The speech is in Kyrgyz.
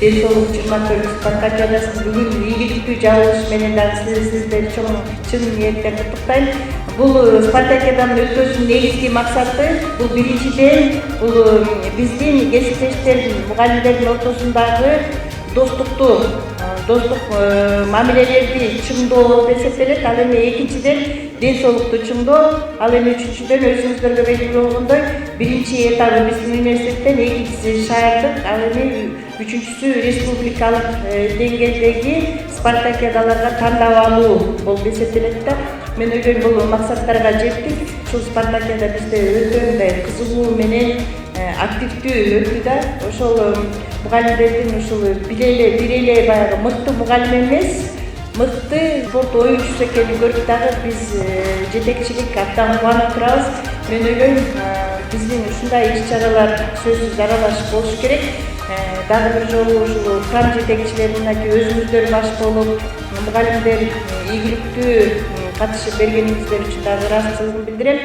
ден соолук 24 спартакиадасы бүгүн ийгиликтүү жабылыш менен дагы сиздерди чын ниеттен куттуктайм. Бул спартакиаданын өткөрүүнүн негизги максаты бул биринчиден бул биздин кесиптештердин, мугалимдердин ортосундагы достук мамилелерди чыңдоо болуп эсептелет. Ал эми экинчиден ден соолукту чыңдоо, ал эми үчүнчүдөн өзүңүздөргө белгилүү болгондой биринчи этабы биздин университеттен, экинчиси шаардык, ал эми үчүнчүсү республикалык деңгээлдеги спартакиадаларга тандап алуу болуп эсептелет да. Мен ойлойм бул максаттарга жеттик. Ушул спартакиада бизде өтө мындай кызыгуу менен активдүү өттү да. Ошол мугалимдердин ушул бир эле баягы мыкты мугалим эмес, мыкты спорт оюнчусу экенин көрүп дагы биз жетекчилик абдан кубанып турабыз. Мен ойлойм, биздин ушундай иш-чаралар сөзсүз аралашып болуш керек. Дагы бир жолу ушул крам жетекчилери мынакей өзүңүздөр баш болуп, мугалимдер ийгиликтүү катышып бергениңиздер үчүн дагы ыраазычылыгымды билдирем.